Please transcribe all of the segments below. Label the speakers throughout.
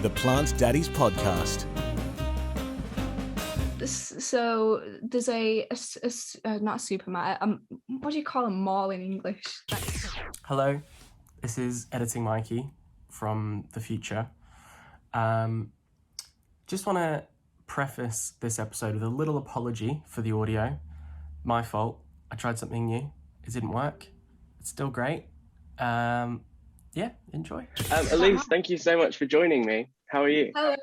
Speaker 1: the Plant Daddies podcast.
Speaker 2: So there's not a supermarket. What do you call a mall in English?
Speaker 3: Hello, this is Editing Mikey from the future. Just want to preface this episode with a little apology for the audio. My fault. I tried something new. It didn't work. It's still great. Enjoy.
Speaker 4: Ellysse, thank you so much for joining me. How are you?
Speaker 2: Hello,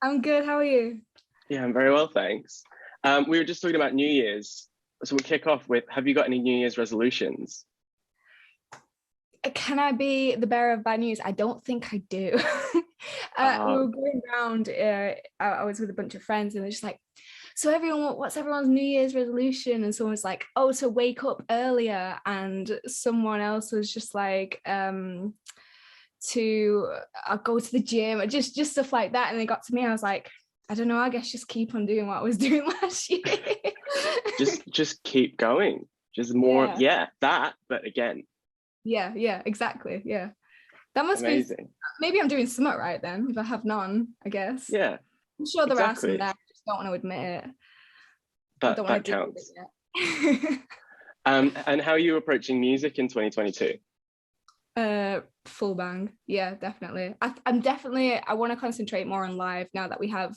Speaker 2: I'm good. How are you?
Speaker 4: Yeah, I'm very well, thanks. We were just talking about New Year's. So we'll kick off with, have you got any New Year's resolutions?
Speaker 2: Can I be the bearer of bad news? I don't think I do. We were going around, I was with a bunch of friends and they're just like, so everyone, what's everyone's New Year's resolution? And someone was like, oh, to wake up earlier. And someone else was just like, to go to the gym, just stuff like that. And they got to me, I was like, I don't know, I guess just keep on doing what I was doing last year.
Speaker 4: just keep going. Just more, but again.
Speaker 2: Yeah, exactly. Yeah. That must
Speaker 4: amazing.
Speaker 2: Be, maybe I'm doing something right then, if I have none, I guess.
Speaker 4: Yeah.
Speaker 2: I'm sure there are some there, I just don't want to admit it.
Speaker 4: That counts. And how are you approaching music in 2022?
Speaker 2: Full bang. Yeah, definitely. I want to concentrate more on live now that we have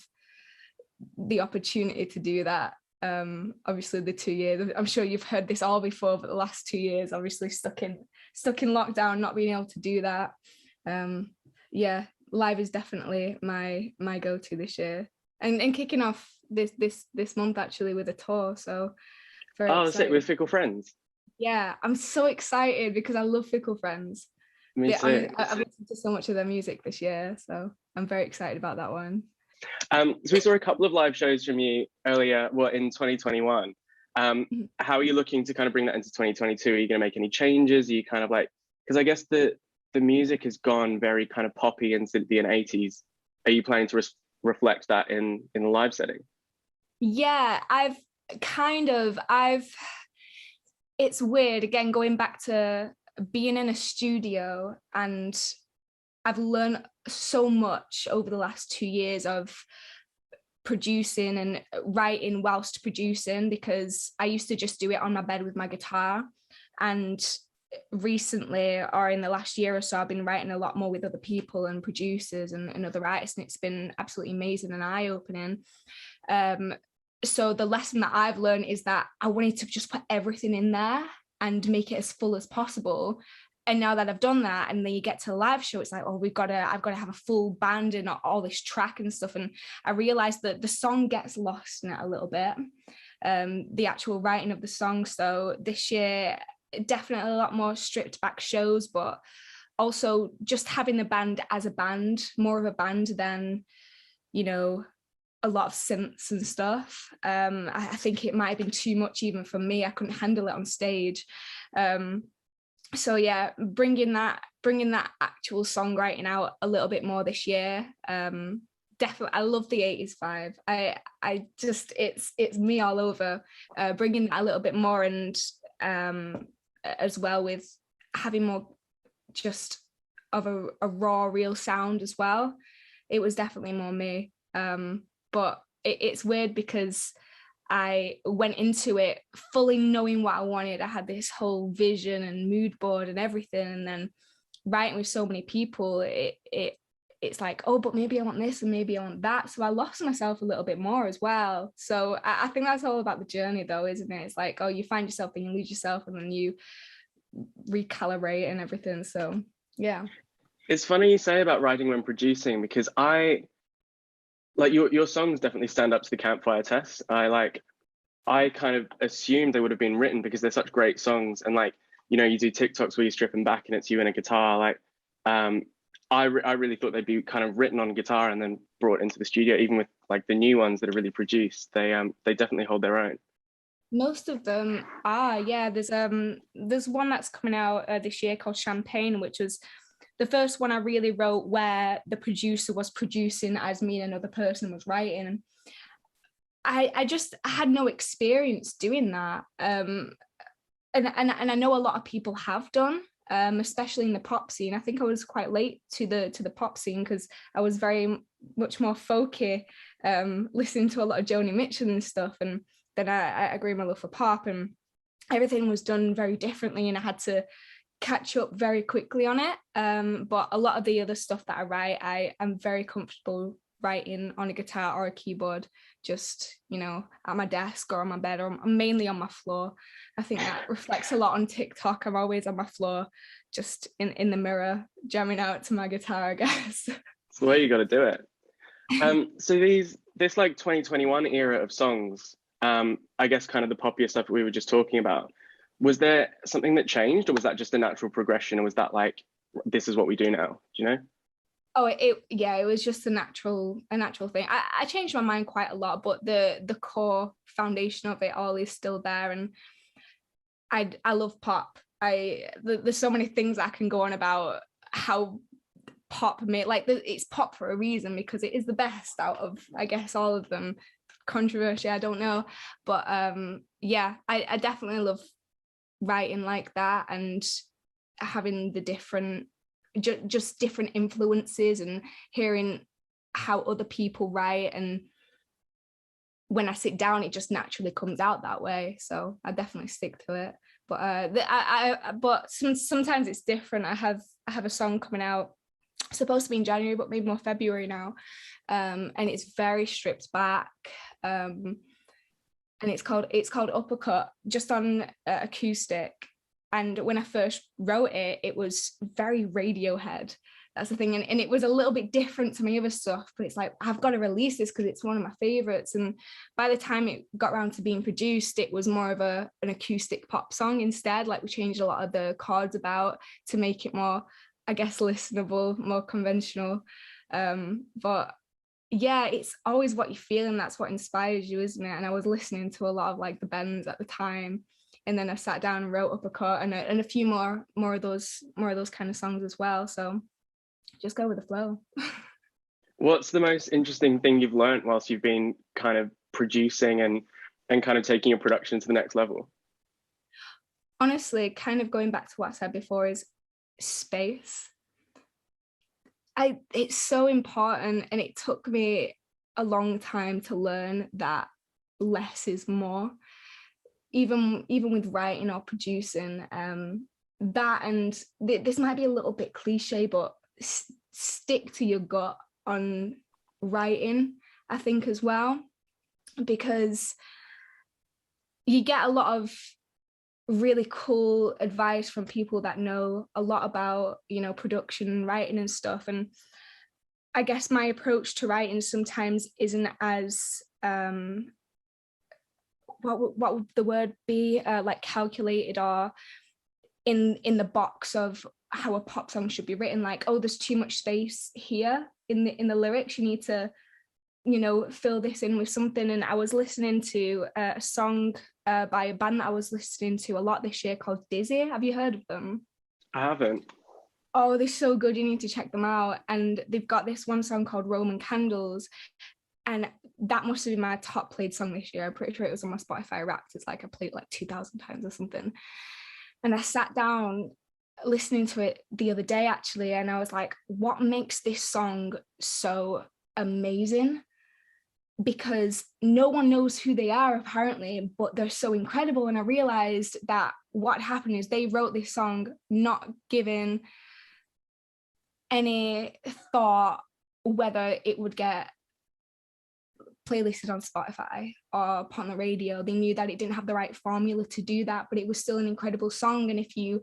Speaker 2: the opportunity to do that. Obviously the 2 years, I'm sure you've heard this all before, but the last 2 years obviously stuck in lockdown, not being able to do that. Live is definitely my go-to this year, and kicking off this month actually with a tour, so very excited.
Speaker 4: With Fickle Friends.
Speaker 2: Yeah, I'm so excited because I love Fickle Friends.
Speaker 4: Me too.
Speaker 2: I've listened to so much of their music this year, so I'm very excited about that one.
Speaker 4: So we saw a couple of live shows from you earlier, in 2021. How are you looking to kind of bring that into 2022? Are you going to make any changes? Are you kind of like, because I guess the music has gone very kind of poppy and synthy and 80s. Are you planning to reflect that in the live setting?
Speaker 2: Yeah, it's weird, again, going back to being in a studio, and I've learned so much over the last 2 years of producing and writing whilst producing, because I used to just do it on my bed with my guitar, and recently, or in the last year or so, I've been writing a lot more with other people and producers and other artists, and it's been absolutely amazing and eye-opening. So the lesson that I've learned is that I wanted to just put everything in there and make it as full as possible. And now that I've done that, and then you get to a live show, it's like, oh, I've got to have a full band and all this track and stuff. And I realized that the song gets lost in it a little bit, the actual writing of the song. So this year, definitely a lot more stripped back shows, but also just having the band as a band, more of a band than, a lot of synths and stuff. I think it might have been too much even for me. I couldn't handle it on stage. So yeah, bringing that actual songwriting out a little bit more this year. Definitely, I love the 80s vibe. I just, it's me all over. Bringing that a little bit more, and as well with having more just of a raw, real sound as well. It was definitely more me. But it's weird because I went into it fully knowing what I wanted. I had this whole vision and mood board and everything, and then writing with so many people, it's like, oh, but maybe I want this and maybe I want that. So I lost myself a little bit more as well. So I think that's all about the journey though, isn't it? It's like, oh, you find yourself and you lose yourself and then you recalibrate and everything. So yeah.
Speaker 4: It's funny you say about writing when producing, because your songs definitely stand up to the campfire test. I kind of assumed they would have been written because they're such great songs, and you do TikToks where you strip them back and it's you and a guitar. I really thought they'd be kind of written on guitar and then brought into the studio. Even with the new ones that are really produced, they definitely hold their own.
Speaker 2: Most of them are, yeah. There's one that's coming out this year called Champagne, which was the first one I really wrote where the producer was producing as me and another person was writing. I had no experience doing that. And I know a lot of people have done. especially in the pop scene. I think I was quite late to the pop scene because I was very much more folky, listening to a lot of Joni Mitchell and stuff, and then I grew my love for pop, and everything was done very differently, and I had to catch up very quickly on it. But a lot of the other stuff that I write, I am very comfortable writing on a guitar or a keyboard, just, you know, at my desk or on my bed, or I'm mainly on my floor. I think that reflects a lot on TikTok. I'm always on my floor, just in the mirror, jamming out to my guitar, I guess.
Speaker 4: It's the way you got to do it. So this like 2021 era of songs, I guess kind of the poppier stuff we were just talking about, was there something that changed, or was that just a natural progression, or was that like, this is what we do now? Do you know?
Speaker 2: Oh, it was just a natural thing. I changed my mind quite a lot, but the core foundation of it all is still there, and I love pop. There's so many things I can go on about how pop made, like, it's pop for a reason, because it is the best out of, I guess, all of them. Controversy, I don't know, but yeah, I definitely love writing like that, and having the different just different influences, and hearing how other people write, and when I sit down it just naturally comes out that way, so I definitely stick to it. But sometimes it's different. I have a song coming out, supposed to be in January, but maybe more February now, and it's very stripped back, and it's called Uppercut, just on acoustic. And when I first wrote it, it was very Radiohead. That's the thing. And it was a little bit different to my other stuff, but it's like, I've got to release this because it's one of my favorites. And by the time it got around to being produced, it was more of an acoustic pop song instead. Like, we changed a lot of the chords about to make it more, I guess, listenable, more conventional. But yeah, it's always what you feel, and that's what inspires you, isn't it? And I was listening to a lot of like the Bends at the time, and then I sat down and wrote Uppercut, and a few more of those kind of songs as well. So just go with the flow.
Speaker 4: What's the most interesting thing you've learned whilst you've been kind of producing and kind of taking your production to the next level?
Speaker 2: Honestly, kind of going back to what I said before, is space. It's so important, and it took me a long time to learn that less is more. Even with writing or producing, that, and this might be a little bit cliche, but stick to your gut on writing, I think, as well, because you get a lot of really cool advice from people that know a lot about, you know, production and writing and stuff. And I guess my approach to writing sometimes isn't as what would the word be, like calculated, or in the box of how a pop song should be written, like, oh, there's too much space here in the lyrics, you need to, you know, fill this in with something. And I was listening to a song by a band that I was listening to a lot this year called Dizzy. Have you heard of them?
Speaker 4: I haven't.
Speaker 2: Oh, they're so good, you need to check them out. And they've got this one song called Roman Candles, and that must have been my top played song this year. I'm pretty sure it was on my Spotify Wrapped. It's like I played like 2,000 times or something. And I sat down listening to it the other day, actually, and I was like, what makes this song so amazing? Because no one knows who they are, apparently, but they're so incredible. And I realized that what happened is they wrote this song not giving any thought whether it would get playlisted on Spotify or put on the radio. They knew that it didn't have the right formula to do that, but it was still an incredible song. And if you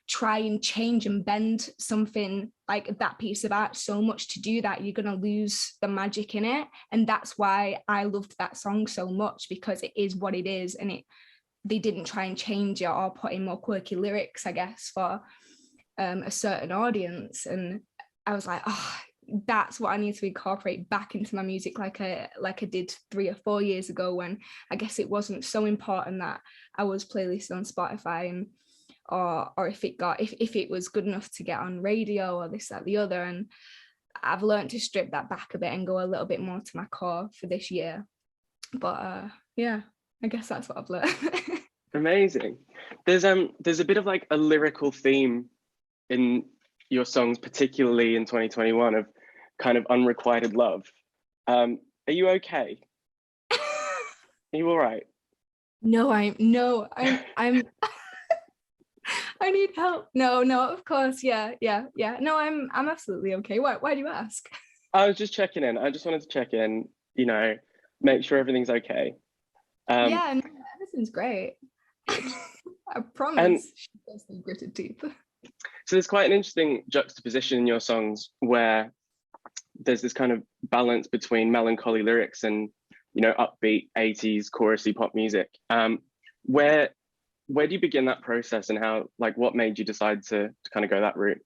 Speaker 2: try and change and bend something like that piece of art so much to do that, you're going to lose the magic in it. And that's why I loved that song so much, because it is what it is, and they didn't try and change it or put in more quirky lyrics, I guess, for a certain audience. And I was like, oh, that's what I need to incorporate back into my music, like I did 3 or 4 years ago, when I guess it wasn't so important that I was playlisted on Spotify, and or if it was good enough to get on radio or this, that, the other. And I've learned to strip that back a bit and go a little bit more to my core for this year. But yeah, I guess that's what I've learned.
Speaker 4: Amazing. There's a bit of like a lyrical theme in your songs, particularly in 2021, of kind of unrequited love. Are you okay? Are you all right?
Speaker 2: No, I'm I need help. No, of course. Yeah. No, I'm absolutely okay. Why do you ask?
Speaker 4: I was just checking in. I just wanted to check in, make sure everything's okay.
Speaker 2: Yeah, no, everything's great.
Speaker 4: Good.
Speaker 2: I
Speaker 4: And
Speaker 2: promise. She does the gritted teeth.
Speaker 4: so there's quite an interesting juxtaposition in your songs where there's this kind of balance between melancholy lyrics and, upbeat 80s chorusy pop music. Where do you begin that process, and how, like, what made you decide to kind of go that route?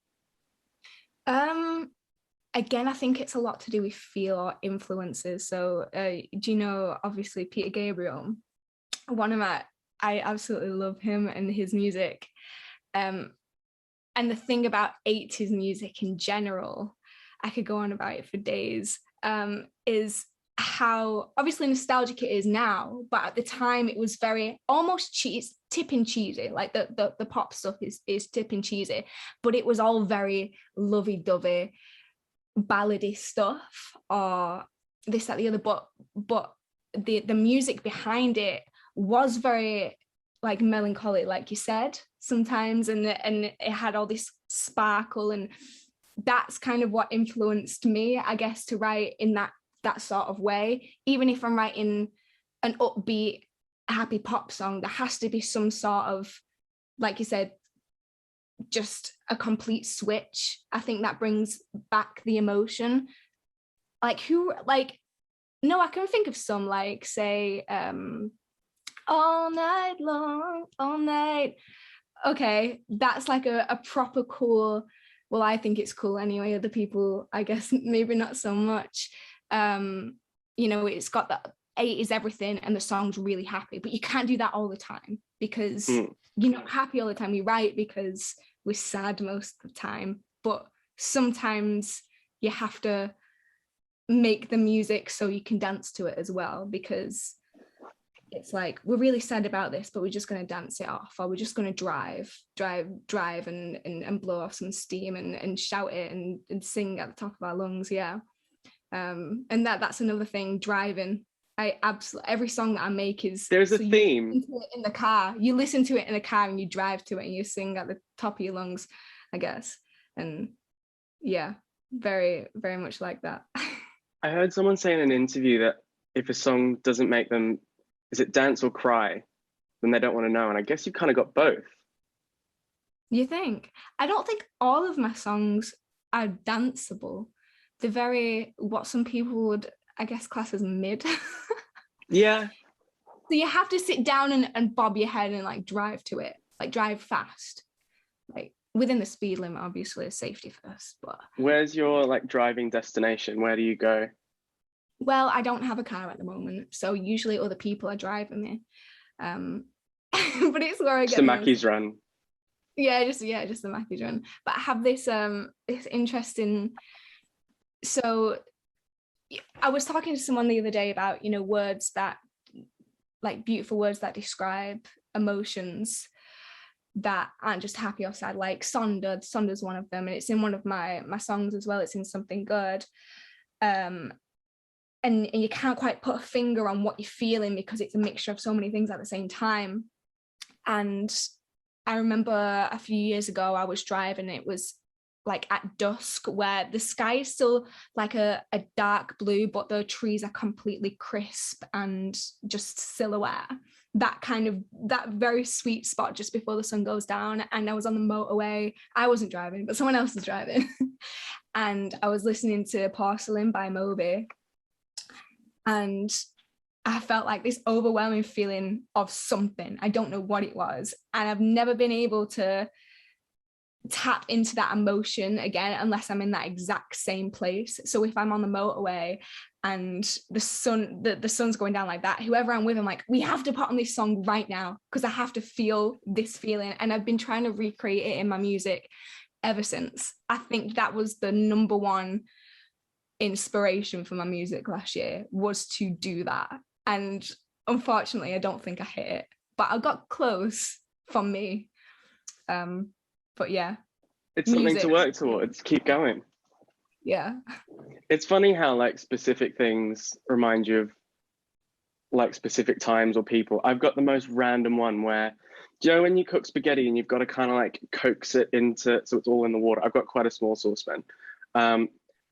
Speaker 2: Again, I think it's a lot to do with feel or influences. So, do you know, obviously, Peter Gabriel? I absolutely love him and his music. And the thing about 80s music in general, I could go on about it for days, is how obviously nostalgic it is now, but at the time it was very almost tipping cheesy. Like the pop stuff is tipping cheesy, but it was all very lovey-dovey, ballady stuff, or this, that, the other. But the music behind it was very like melancholy, like you said, sometimes, and it had all this sparkle, and that's kind of what influenced me, I guess, to write in that sort of way. Even if I'm writing an upbeat, happy pop song, there has to be some sort of, like you said, just a complete switch. I think that brings back the emotion. No, I can think of some, like, say, all night long, all night. Okay, that's like a proper cool, well, I think it's cool anyway. Other people, I guess, maybe not so much. It's got that 80s everything, and the song's really happy, but you can't do that all the time, because you're not happy all the time. We write because we're sad most of the time, but sometimes you have to make the music so you can dance to it as well, because it's like, we're really sad about this, but we're just going to dance it off, or we're just going to drive and blow off some steam and shout it and sing at the top of our lungs. And that's another thing, driving. I absolutely, every song that I make is,
Speaker 4: there's a theme.
Speaker 2: In the car, you listen to it in the car and you drive to it and you sing at the top of your lungs, I guess. And yeah, very, very much like that.
Speaker 4: I heard someone say in an interview that if a song doesn't make them, is it dance or cry, then they don't want to know. And I guess you've kind of got both.
Speaker 2: You think? I don't think all of my songs are danceable. They're very, what some people would, I guess, class as mid.
Speaker 4: Yeah.
Speaker 2: So you have to sit down and bob your head and like drive to it, like drive fast, like within the speed limit, obviously, safety first. But
Speaker 4: where's your like driving destination? Where do you go?
Speaker 2: Well, I don't have a car at the moment, so usually other people are driving me. But it's where I get
Speaker 4: the Mackey's run.
Speaker 2: Yeah, just the Mackey's run. But I have this interesting. So I was talking to someone the other day about, words that, like, beautiful words that describe emotions that aren't just happy or sad, like Sonder. Sonder's one of them, and it's in one of my songs as well. It's in Something Good. And you can't quite put a finger on what you're feeling, because it's a mixture of so many things at the same time. And I remember a few years ago, I was driving, it was like at dusk, where the sky is still like a dark blue, but the trees are completely crisp and just silhouette. That very sweet spot just before the sun goes down. And I was on the motorway. I wasn't driving, but someone else was driving. And I was listening to Porcelain by Moby. And I felt like this overwhelming feeling of something. I don't know what it was. And I've never been able to tap into that emotion again unless I'm in that exact same place. So if I'm on the motorway and the sun's going down like that, whoever I'm with, I'm like, we have to put on this song right now, because I have to feel this feeling. And I've been trying to recreate it in my music ever since. I think that was the number one inspiration for my music last year, was to do that. And unfortunately, I don't think I hit it, but I got close for me. But yeah,
Speaker 4: It's something to
Speaker 2: music.
Speaker 4: work towards. Keep going.
Speaker 2: Yeah.
Speaker 4: It's funny how like specific things remind you of like specific times or people. I've got the most random one where, do you know when you cook spaghetti and you've got to kind of like coax it into so it's all in the water? I've got quite a small saucepan.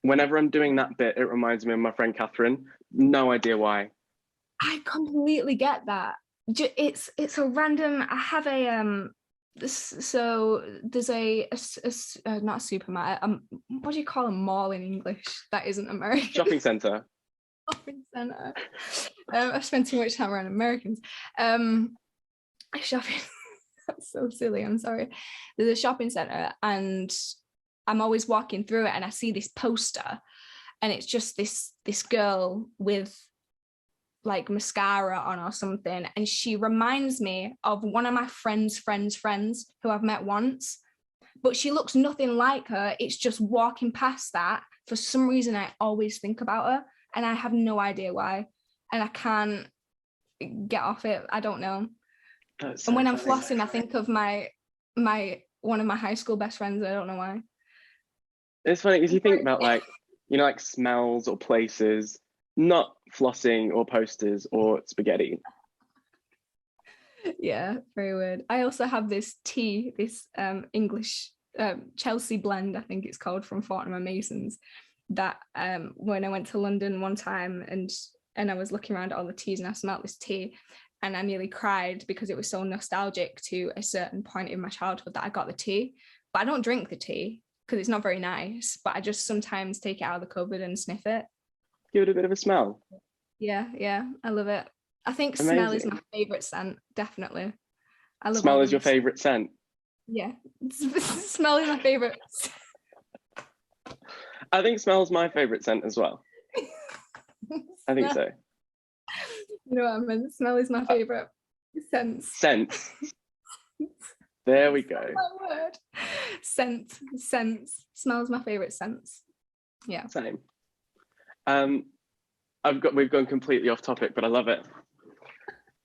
Speaker 4: Whenever I'm doing that bit, it reminds me of my friend Catherine. No idea why.
Speaker 2: I completely get that. It's a random. I have a so there's not a supermarket. What do you call a mall in English? That isn't American.
Speaker 4: Shopping center.
Speaker 2: Shopping center. I've spent too much time around Americans. Shopping. That's so silly. I'm sorry. There's a shopping center, and I'm always walking through it, and I see this poster, and it's just this girl with like mascara on or something, and she reminds me of one of my friends who I've met once, but she looks nothing like her. It's just walking past that, for some reason I always think about her, and I have no idea why, and I can't get off it. I don't know.
Speaker 4: So
Speaker 2: and when I'm
Speaker 4: funny.
Speaker 2: flossing, I think of my one of my high school best friends. I don't know why.
Speaker 4: It's funny because you think about like, you know, like smells or places, not flossing or posters or spaghetti.
Speaker 2: Yeah, very weird. I also have this tea, this English Chelsea blend, I think it's called, from Ellysse Mason's, that when I went to London one time and I was looking around at all the teas and I smelled this tea and I nearly cried because it was so nostalgic to a certain point in my childhood that I got the tea. But I don't drink the tea because it's not very nice, but I just sometimes take it out of the cupboard and sniff it.
Speaker 4: Give it a bit of a smell.
Speaker 2: Yeah, I love it. I think
Speaker 4: Amazing.
Speaker 2: smell is my favorite scent, definitely. I love
Speaker 4: Smell is your favorite scent.
Speaker 2: Yeah, smell is my favorite.
Speaker 4: I think smell's my favorite scent as well. I think so.
Speaker 2: You know what I mean? Smell is my favorite scent.
Speaker 4: Scent. There we go.
Speaker 2: My word. Scent. Smells my favorite sense. Yeah.
Speaker 4: Same. We've gone completely off topic, but I love it.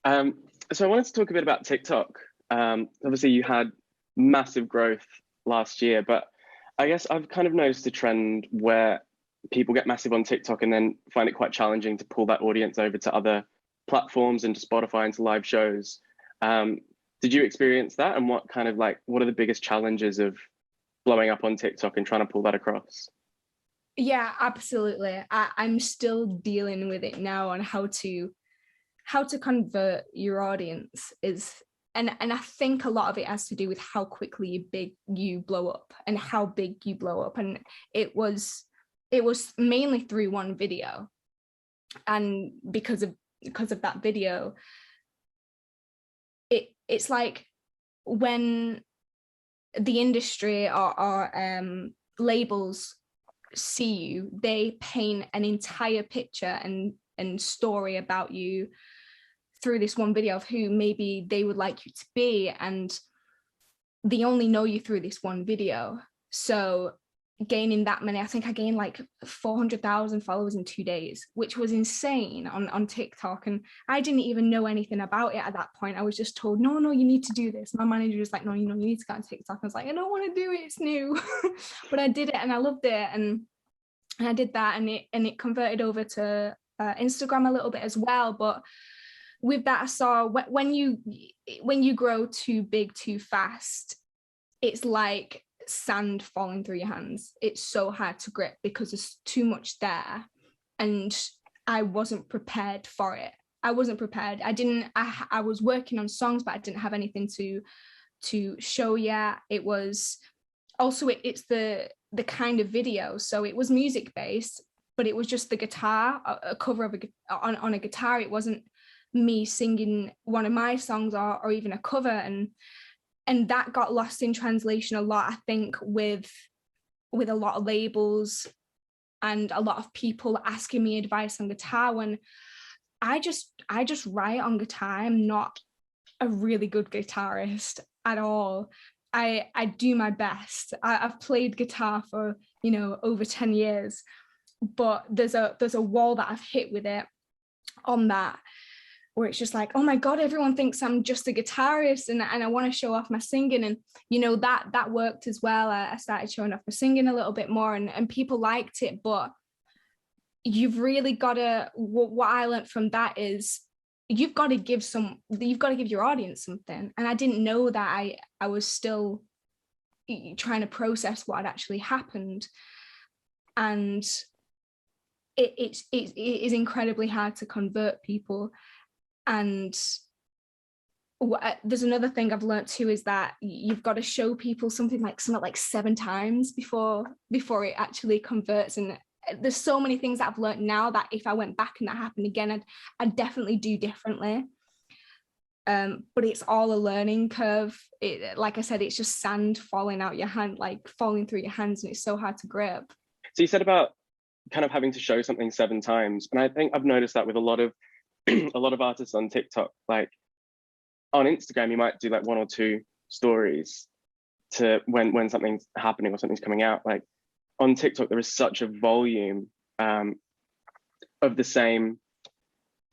Speaker 4: So I wanted to talk a bit about TikTok. Obviously you had massive growth last year, but I guess I've kind of noticed a trend where people get massive on TikTok and then find it quite challenging to pull that audience over to other platforms and to Spotify and to live shows. Did you experience that? And what are the biggest challenges of blowing up on TikTok and trying to pull that across?
Speaker 2: Yeah, absolutely. I'm still dealing with it now on how to convert your audience and I think a lot of it has to do with how quickly you blow up and how big you blow up. And it was mainly through one video. And because of that video, it's like when the industry or labels see you, they paint an entire picture and story about you through this one video of who maybe they would like you to be, and they only know you through this one video. So gaining that many, I think I gained like 400,000 followers in 2 days, which was insane on TikTok. And I didn't even know anything about it at that point. I was just told, no, you need to do this. My manager was like, no, you need to go on TikTok. I was like, I don't want to do it, it's new. But I did it and I loved it. And I did that, and it converted over to Instagram a little bit as well. But with that, I saw when you grow too big too fast, it's like sand falling through your hands. It's so hard to grip because there's too much there, and I wasn't prepared for it. I wasn't prepared. I was working on songs, but I didn't have anything to show yet. It was also it's the kind of video, so it was music based, but it was just the guitar, a cover of on a guitar. It wasn't me singing one of my songs or even a cover, and that got lost in translation a lot, I think, with a lot of labels and a lot of people asking me advice on guitar, when I just write on guitar. I'm not a really good guitarist at all. I do my best. I've played guitar for over 10 years, but there's a wall that I've hit with it on that. where it's just like, oh my God, everyone thinks I'm just a guitarist and I want to show off my singing. And, you know, that worked as well. I started showing off my singing a little bit more and people liked it. But you've really got to, what I learned from that is you've got to give your audience something. And I didn't know that I was still trying to process what had actually happened. And it is incredibly hard to convert people. And there's another thing I've learned too, is that you've got to show people something like 7 times before it actually converts. And there's so many things that I've learned now that if I went back and that happened again, I'd definitely do differently. But it's all a learning curve. Like I said, it's just sand falling out your hand, like falling through your hands, and it's so hard to grip.
Speaker 4: So you said about kind of having to show something 7 times, and I think I've noticed that with a lot of artists on TikTok. Like on Instagram, you might do like 1 or 2 stories to when something's happening or something's coming out. Like on TikTok, there is such a volume of the same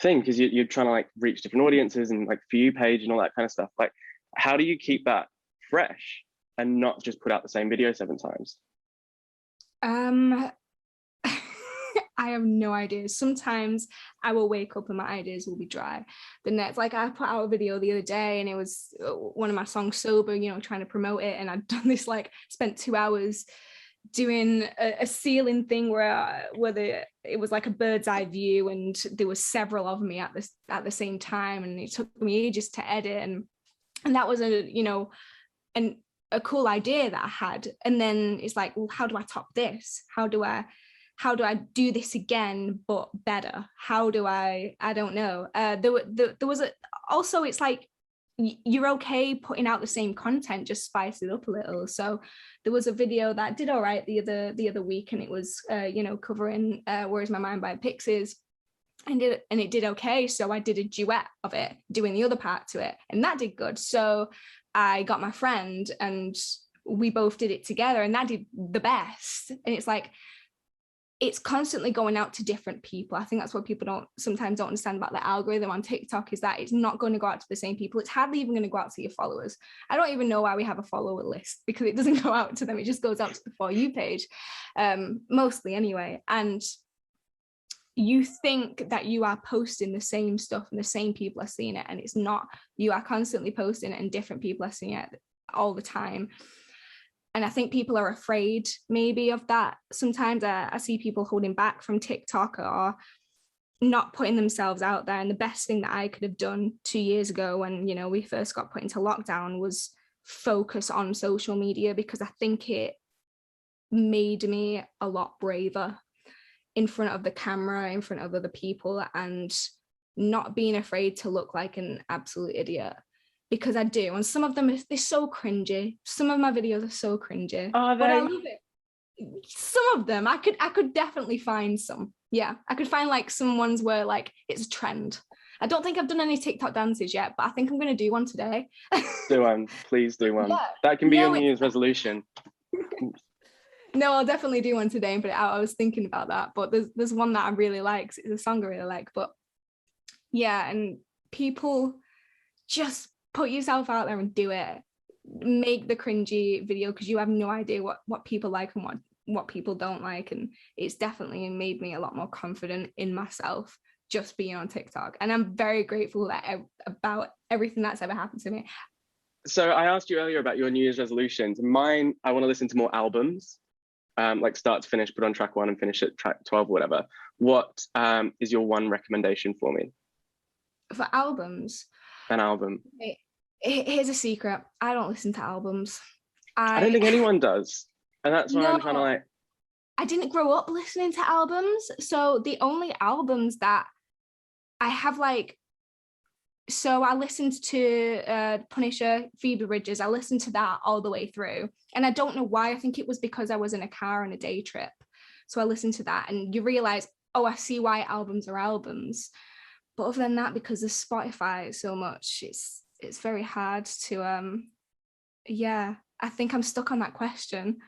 Speaker 4: thing, because you're trying to like reach different audiences and like For You page and all that kind of stuff. Like, how do you keep that fresh and not just put out the same video 7 times?
Speaker 2: I have no idea. Sometimes I will wake up and my ideas will be dry. The next, like I put out a video the other day and it was one of my songs, Sober, you know, trying to promote it. And I'd done this, like spent 2 hours doing a ceiling thing where it was like a bird's eye view, and there was several of me at the same time, and it took me ages to edit, and that was a cool idea that I had. And then it's like, well, how do I top this? How do I do this again but better? How do I don't know. There was also, it's like you're okay putting out the same content, just spice it up a little. So there was a video that did all right the other week, and it was covering Where's My Mind by Pixies, and it did okay. So I did a duet of it, doing the other part to it, and that did good. So I got my friend and we both did it together, and that did the best. And it's like, it's constantly going out to different people. I think that's what people sometimes don't understand about the algorithm on TikTok, is that it's not going to go out to the same people. It's hardly even going to go out to your followers. I don't even know why we have a follower list, because it doesn't go out to them. It just goes out to the For You page, mostly anyway. And you think that you are posting the same stuff and the same people are seeing it, and it's not. You are constantly posting it and different people are seeing it all the time. And I think people are afraid maybe of that. Sometimes I see people holding back from TikTok or not putting themselves out there. And the best thing that I could have done 2 years ago when, we first got put into lockdown was focus on social media, because I think it made me a lot braver in front of the camera, in front of other people, and not being afraid to look like an absolute idiot. Because I do, and some of them, they're so cringy. Some of my videos are so cringy.
Speaker 4: Oh,
Speaker 2: but I love it. Some of them, I could definitely find some. Yeah, I could find like some ones where like it's a trend. I don't think I've done any TikTok dances yet, but I think I'm going to do one today.
Speaker 4: Do one, please do one. Yeah. That can be your New Year's resolution.
Speaker 2: No, I'll definitely do one today and put it out. I was thinking about that, but there's one that I really like. It's a song I really like, but yeah, and people just put yourself out there and do it. Make the cringy video, because you have no idea what people like and what people don't like. And it's definitely made me a lot more confident in myself just being on TikTok. And I'm very grateful about everything that's ever happened to me.
Speaker 4: So I asked you earlier about your New Year's resolutions. Mine, I want to listen to more albums, like start to finish, put on track 1 and finish at track 12 or whatever. What is your one recommendation for me?
Speaker 2: For albums?
Speaker 4: An album.
Speaker 2: Here's a secret. I don't listen to albums.
Speaker 4: I don't think anyone does. And that's why I'm trying to like...
Speaker 2: I didn't grow up listening to albums. So the only albums that I have so I listened to Punisher, Phoebe Bridgers. I listened to that all the way through. And I don't know why. I think it was because I was in a car on a day trip. So I listened to that, and you realize, oh, I see why albums are albums. But other than that, because of Spotify so much, it's very hard to I think I'm stuck on that question.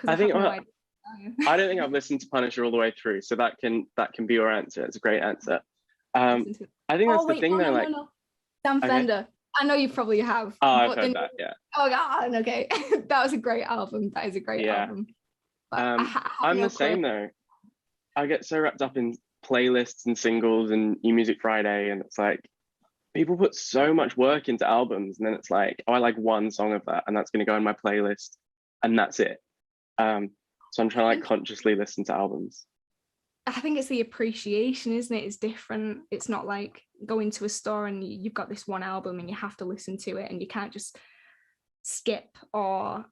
Speaker 4: I don't think I've listened to Punisher all the way through, so that can be your answer. It's a great answer.
Speaker 2: listen to it.
Speaker 4: I think that's the thing though.
Speaker 2: No. Sam
Speaker 4: Okay.
Speaker 2: Fender. I know you probably have.
Speaker 4: Oh, I've
Speaker 2: but
Speaker 4: heard
Speaker 2: then-
Speaker 4: that. Yeah.
Speaker 2: Oh God, okay. That was a great album. That is a great
Speaker 4: Yeah.
Speaker 2: album. But have
Speaker 4: I'm
Speaker 2: no
Speaker 4: the same
Speaker 2: clue.
Speaker 4: though. I get so wrapped up in playlists and singles and New Music Friday, and it's like people put so much work into albums, and then it's like, oh, I like one song of that, and that's going to go in my playlist, and that's it. So I'm trying to like consciously listen to albums.
Speaker 2: I think it's the appreciation, isn't it? It's different. It's not like going to a store and you've got this one album and you have to listen to it, and you can't just skip or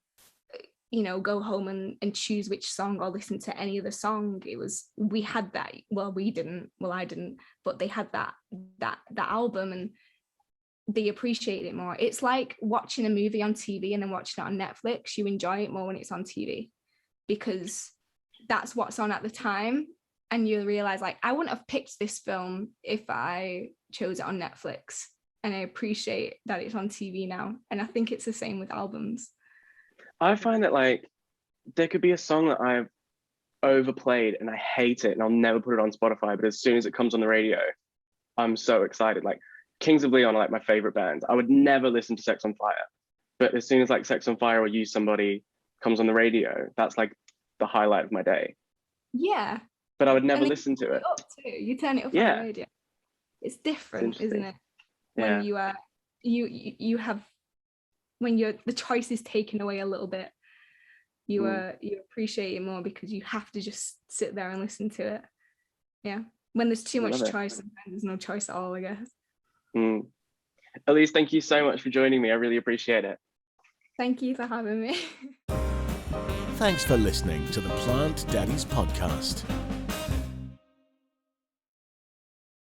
Speaker 2: go home and choose which song or listen to any other song. We had that. Well, I didn't, but they had that album, and they appreciate it more. It's like watching a movie on TV and then watching it on Netflix. You enjoy it more when it's on TV because that's what's on at the time. And you realize, like, I wouldn't have picked this film if I chose it on Netflix. And I appreciate that it's on TV now. And I think it's the same with albums.
Speaker 4: I find that like there could be a song that I've overplayed and I hate it and I'll never put it on Spotify, but as soon as it comes on the radio, I'm so excited. Like Kings of Leon are like my favorite band. I would never listen to Sex on Fire, but as soon as like Sex on Fire or Use Somebody comes on the radio, that's like the highlight of my day.
Speaker 2: Yeah.
Speaker 4: But I would never listen to it.
Speaker 2: You turn it up on the radio. It's different, isn't it? When you have when the choice is taken away a little bit, you appreciate it more because you have to just sit there and listen to it. Yeah. When there's too much choice, sometimes there's no choice at all, I guess.
Speaker 4: Ellysse, thank you so much for joining me. I really appreciate it.
Speaker 2: Thank you for having me.
Speaker 1: Thanks for listening to the Plant Daddies podcast.